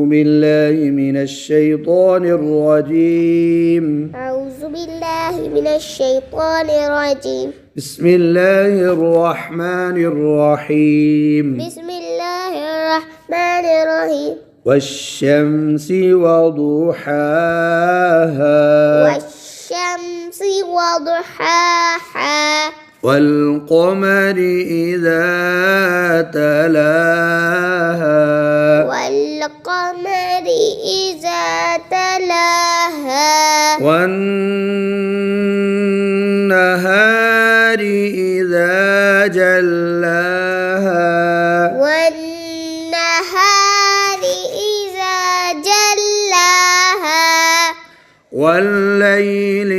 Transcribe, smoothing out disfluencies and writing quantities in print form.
بالله من الشيطان الرجيم. أعوذ بالله من الشيطان الرجيم. بسم الله الرحمن الرحيم. بسم الله الرحمن الرحيم. والشمس وضحاها. والشمس وضحاها. والقمر إذا تلاها. والقمر إذا تلاها. والنهار إذا جلاها. والنهار إذا جلاها. والليل